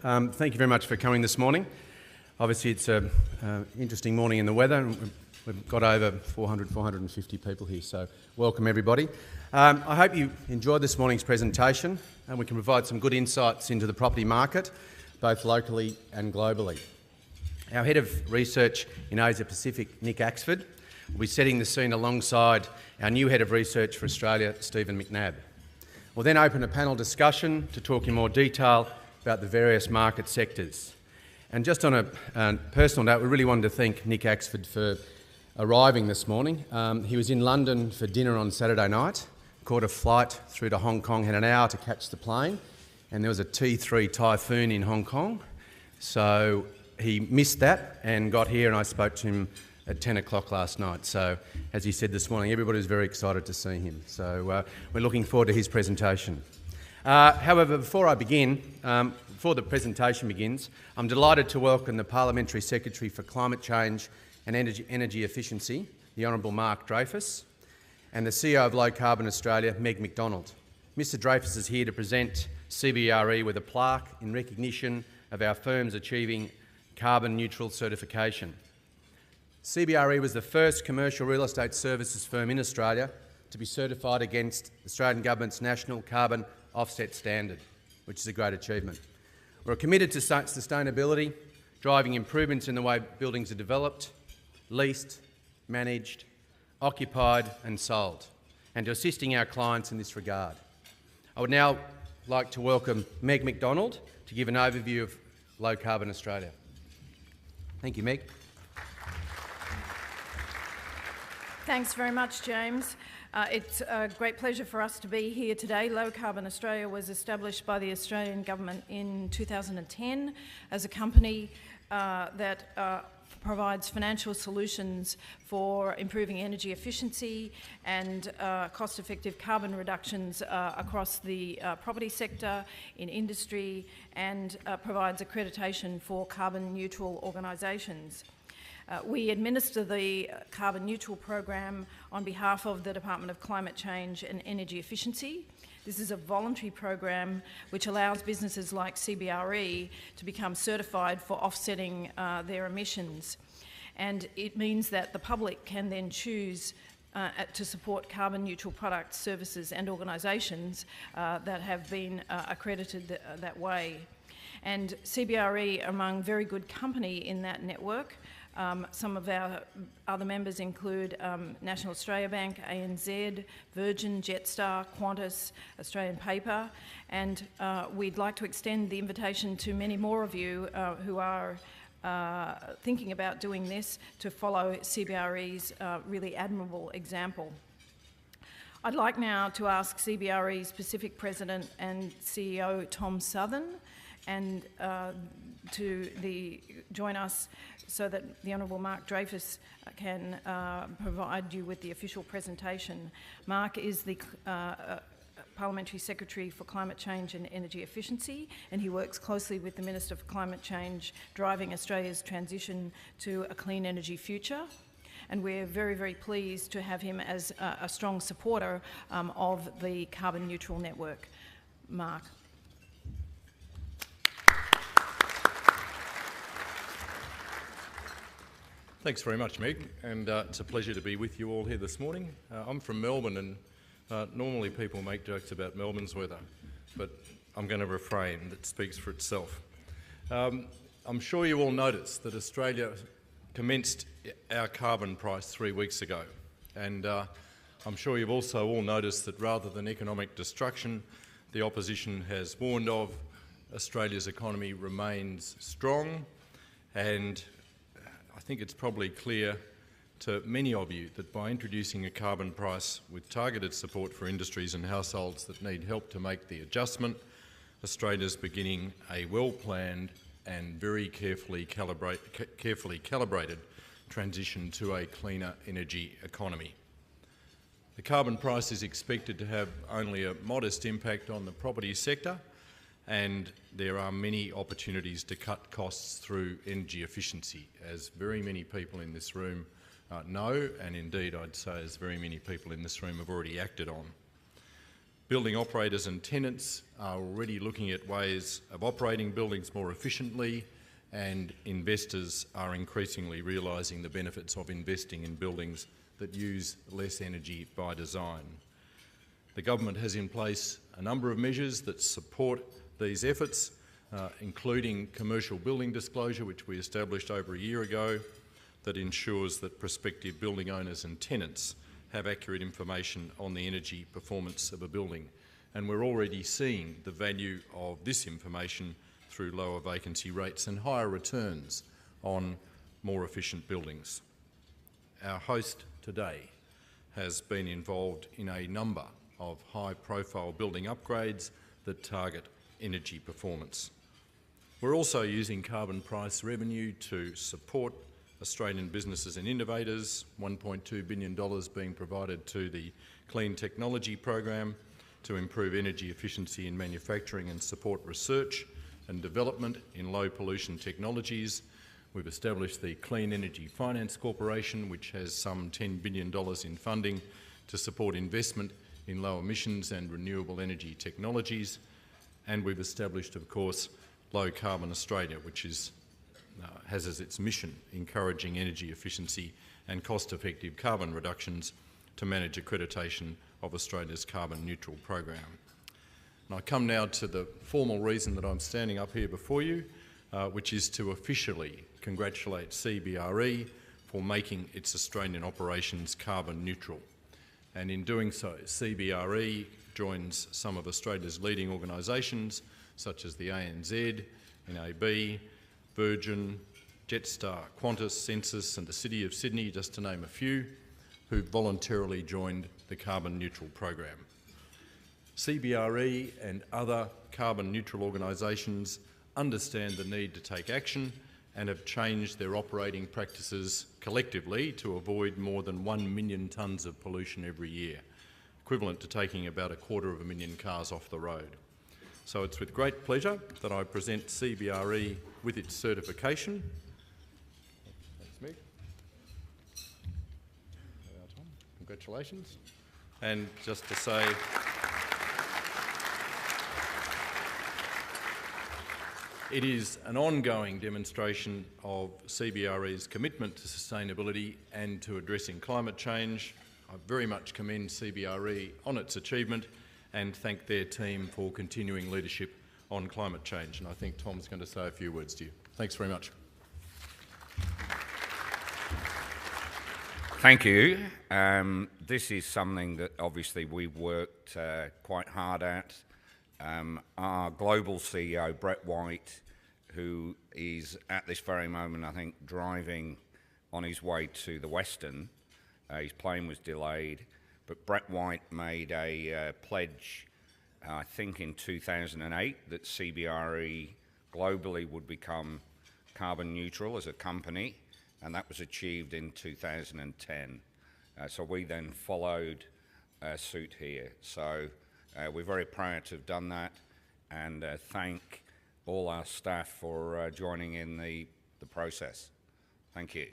Thank you very much for coming this morning. Obviously it's an interesting morning in the weather and we've got over 450 people here, so welcome everybody. I hope you enjoyed this morning's presentation and we can provide some good insights into the property market, both locally and globally. Our Head of Research in Asia Pacific, Nick Axford, will be setting the scene alongside our new Head of Research for Australia, Stephen McNabb. We'll then open a panel discussion to talk in more detail about the various market sectors. And just on a personal note, we really wanted to thank Nick Axford for arriving this morning. He was in London for dinner on Saturday night, caught a flight through to Hong Kong, had an hour to catch the plane, and there was a T3 typhoon in Hong Kong. So he missed that and got here, and I spoke to him at 10 o'clock last night. So as he said this morning, everybody was very excited to see him. So we're looking forward to his presentation. However, before the presentation begins, I'm delighted to welcome the Parliamentary Secretary for Climate Change and Energy Efficiency, the Honourable Mark Dreyfus, and the CEO of Low Carbon Australia, Meg McDonald. Mr Dreyfus is here to present CBRE with a plaque in recognition of our firms achieving carbon neutral certification. CBRE was the first commercial real estate services firm in Australia to be certified against the Australian Government's National Carbon Offset Standard, which is a great achievement. We're committed to sustainability, driving improvements in the way buildings are developed, leased, managed, occupied and sold, and to assisting our clients in this regard. I would now like to welcome Meg McDonald to give an overview of Low Carbon Australia. Thank you, Meg. Thanks very much, James. It's a great pleasure for us to be here today. Low Carbon Australia was established by the Australian Government in 2010 as a company that provides financial solutions for improving energy efficiency and cost-effective carbon reductions across the property sector, in industry, and provides accreditation for carbon neutral organisations. We administer the Carbon Neutral program on behalf of the Department of Climate Change and Energy Efficiency. This is a voluntary program which allows businesses like CBRE to become certified for offsetting their emissions. And it means that the public can then choose to support carbon neutral products, services and organisations that have been accredited that way. And CBRE are among very good company in that network. Some of our other members include National Australia Bank, ANZ, Virgin, Jetstar, Qantas, Australian Paper, and we'd like to extend the invitation to many more of you who are thinking about doing this to follow CBRE's really admirable example. I'd like now to ask CBRE's Pacific President and CEO Tom Southern and to join us so that the Honourable Mark Dreyfus can provide you with the official presentation. Mark is the Parliamentary Secretary for Climate Change and Energy Efficiency, and he works closely with the Minister for Climate Change, driving Australia's transition to a clean energy future. And we're very, very pleased to have him as a strong supporter of the Carbon Neutral Network. Mark. Thanks very much, Meg, and it's a pleasure to be with you all here this morning. I'm from Melbourne, and normally people make jokes about Melbourne's weather, but I'm going to refrain. That speaks for itself. I'm sure you all noticed that Australia commenced our carbon price 3 weeks ago, and I'm sure you've also all noticed that rather than economic destruction the opposition has warned of, Australia's economy remains strong, and I think it's probably clear to many of you that by introducing a carbon price with targeted support for industries and households that need help to make the adjustment, Australia's beginning a well-planned and very carefully calibrated transition to a cleaner energy economy. The carbon price is expected to have only a modest impact on the property sector, and there are many opportunities to cut costs through energy efficiency, as very many people in this room know, and indeed I'd say as very many people in this room have already acted on. Building operators and tenants are already looking at ways of operating buildings more efficiently, and investors are increasingly realising the benefits of investing in buildings that use less energy by design. The government has in place a number of measures that support these efforts, including commercial building disclosure, which we established over a year ago, that ensures that prospective building owners and tenants have accurate information on the energy performance of a building. And we're already seeing the value of this information through lower vacancy rates and higher returns on more efficient buildings. Our host today has been involved in a number of high-profile building upgrades that target energy performance. We're also using carbon price revenue to support Australian businesses and innovators, $1.2 billion being provided to the Clean Technology Program to improve energy efficiency in manufacturing and support research and development in low pollution technologies. We've established the Clean Energy Finance Corporation, which has some $10 billion in funding to support investment in low emissions and renewable energy technologies. And we've established, of course, Low Carbon Australia, which has as its mission encouraging energy efficiency and cost-effective carbon reductions to manage accreditation of Australia's carbon neutral program. And I come now to the formal reason that I'm standing up here before you, which is to officially congratulate CBRE for making its Australian operations carbon neutral. And in doing so, CBRE joins some of Australia's leading organisations such as the ANZ, NAB, Virgin, Jetstar, Qantas, Census and the City of Sydney, just to name a few, who voluntarily joined the carbon neutral program. CBRE and other carbon neutral organisations understand the need to take action and have changed their operating practices collectively to avoid more than 1 million tonnes of pollution every year, equivalent to taking about 250,000 cars off the road. So it's with great pleasure that I present CBRE with its certification. Thanks, Meg. Congratulations. And just to say, it is an ongoing demonstration of CBRE's commitment to sustainability and to addressing climate change. I very much commend CBRE on its achievement and thank their team for continuing leadership on climate change. And I think Tom's going to say a few words to you. Thanks very much. Thank you. This is something that obviously we've worked quite hard at. Our global CEO, Brett White, who is at this very moment, I think, driving on his way to the Western. His plane was delayed, but Brett White made a pledge, I think in 2008, that CBRE globally would become carbon neutral as a company, and that was achieved in 2010. So we then followed suit here. So we're very proud to have done that, and thank all our staff for joining in the process. Thank you.